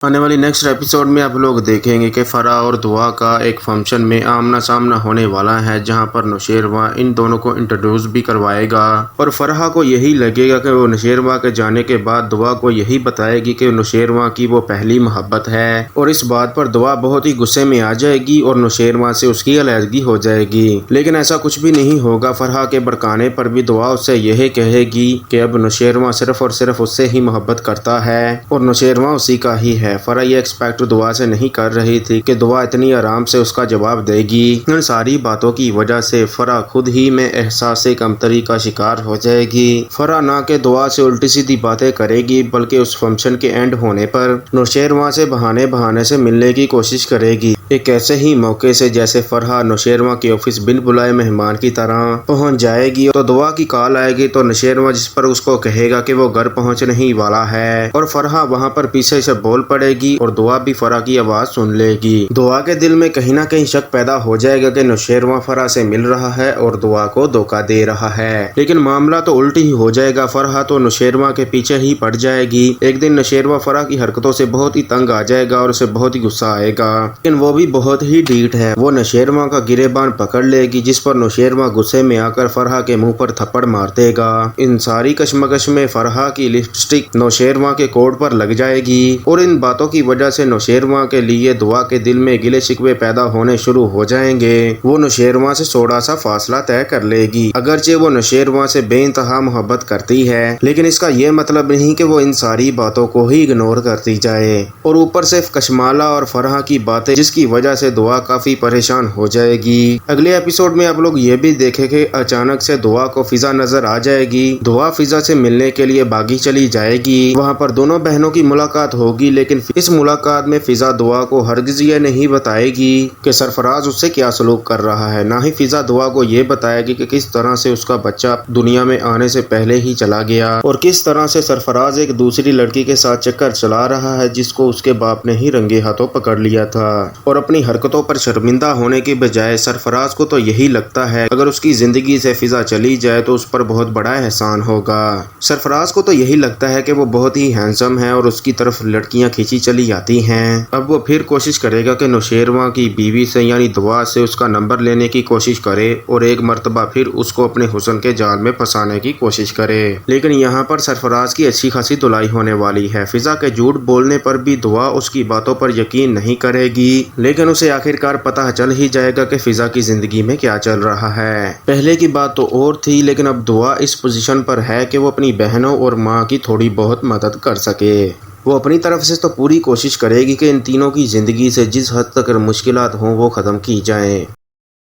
آنے والی next episode میں آپ لوگ دیکھیں گے کہ فرح اور دعا کا ایک فنکشن میں آمنا سامنا ہونے والا ہے، جہاں پر نوشیروان ان دونوں کو انٹروڈیوس بھی کروائے گا اور فرح کو یہی لگے گا کہ وہ نوشیروان کے جانے کے بعد دعا کو یہی بتائے گی کہ نوشیروان کی وہ پہلی محبت ہے، اور اس بات پر دعا بہت ہی غصے میں آ جائے گی اور نوشیروان سے اس کی علیحدگی ہو جائے گی۔ لیکن ایسا کچھ بھی نہیں ہوگا، فرح کے بھڑکانے پر بھی دعا اس سے یہی کہے گی کہ اب نوشیروان صرف اور صرف اس سے ہی محبت کرتا ہے اور نوشیروان اسی کا ہی ہے۔ فرح یہ ایکسپیکٹ دعا سے نہیں کر رہی تھی کہ دعا اتنی آرام سے اس کا جواب دے گی۔ ان ساری باتوں کی وجہ سے فرح خود ہی میں احساس کمتری کا شکار ہو جائے گی۔ فرح نہ کہ دعا سے الٹی سیدھی باتیں کرے گی، بلکہ اس فنکشن کے اینڈ ہونے پر نوشیروان سے بہانے سے ملنے کی کوشش کرے گی، ایک ایسے ہی موقع سے جیسے فرح نوشیروان کے آفس بن بلائے مہمان کی طرح پہنچ جائے گی تو دعا کی کال آئے گی تو نوشیروان جس پر اس کو کہے گا کہ وہ گھر پہنچنے ہی والا ہے، اور فرح وہاں پر پیچھے سے بول پڑے گی اور دعا بھی فرح کی آواز سن لے گی۔ دعا کے دل میں کہیں نہ کہیں شک پیدا ہو جائے گا کہ نوشیروان فرح سے مل رہا ہے اور دعا کو دھوکہ دے رہا ہے، لیکن معاملہ تو الٹی ہی ہو جائے گا۔ فرح تو نوشیروان کے پیچھے ہی پڑ جائے گی۔ ایک دن نوشیروان فرح کی حرکتوں سے بہت ہی تنگ آ جائے گا اور اسے بہت ہی غصہ آئے گا، لیکن وہ بھی بہت ہی ڈھیٹ ہے۔ وہ نوشیروان کا گریبان پکڑ لے گی، جس پر نوشیروان غصے میں آ کر فرح کے منہ پر تھپڑ مار دے گا۔ ان ساری کشمکش میں فرح کی لپسٹک نوشیروان کے کوٹ پر لگ جائے گی اور ان باتوں کی وجہ سے نوشیروان کے لیے دعا کے دل میں گلے شکوے پیدا ہونے شروع ہو جائیں گے۔ وہ نوشیروان سے تھوڑا سا فاصلہ طے کر لے گی، اگرچہ وہ نوشیروان سے بے انتہا محبت کرتی ہے، لیکن اس کا یہ مطلب نہیں کہ وہ ان ساری باتوں کو ہی اگنور کرتی جائے۔ اور اوپر سے کشمالہ اور فرح کی باتیں، جس کی وجہ سے دعا کافی پریشان ہو جائے گی۔ اگلے ایپیسوڈ میں آپ لوگ یہ بھی دیکھیں کہ اچانک سے دعا کو فضا نظر آ جائے گی۔ دعا فضا سے ملنے کے لیے باغی چلی جائے گی، وہاں پر دونوں بہنوں کی ملاقات ہوگی، لیکن اس ملاقات میں فضا دعا کو ہرگز یہ نہیں بتائے گی کہ سرفراز اس سے کیا سلوک کر رہا ہے، نہ ہی فضا دعا کو یہ بتائے گی کہ کس طرح سے اس کا بچہ دنیا میں آنے سے پہلے ہی چلا گیا اور کس طرح سے سرفراز ایک دوسری لڑکی کے ساتھ چکر چلا رہا ہے، جس کو اس کے باپ نے ہی رنگے ہاتھوں پکڑ لیا تھا۔ اور اپنی حرکتوں پر شرمندہ ہونے کے بجائے سرفراز کو تو یہی لگتا ہے اگر اس کی زندگی سے فضا چلی جائے تو اس پر بہت بڑا احسان ہوگا۔ سرفراز کو تو یہی لگتا ہے کہ وہ بہت ہی ہینڈسم ہے اور اس کی طرف لڑکیاں کھینچی چلی جاتی ہیں۔ اب وہ پھر کوشش کرے گا کہ نوشیروان کی بیوی سے یعنی دعا سے اس کا نمبر لینے کی کوشش کرے اور ایک مرتبہ پھر اس کو اپنے حسن کے جال میں پھنسانے کی کوشش کرے، لیکن یہاں پر سرفراز کی اچھی خاصی دلائی ہونے والی ہے۔ فضا کے جھوٹ بولنے پر بھی دعا اس کی باتوں پر یقین نہیں کرے گی، لیکن اسے آخرکار پتہ چل ہی جائے گا کہ فضا کی زندگی میں کیا چل رہا ہے۔ پہلے کی بات تو اور تھی، لیکن اب دعا اس پوزیشن پر ہے کہ وہ اپنی بہنوں اور ماں کی تھوڑی بہت مدد کر سکے۔ وہ اپنی طرف سے تو پوری کوشش کرے گی کہ ان تینوں کی زندگی سے جس حد تک مشکلات ہوں وہ ختم کی جائیں۔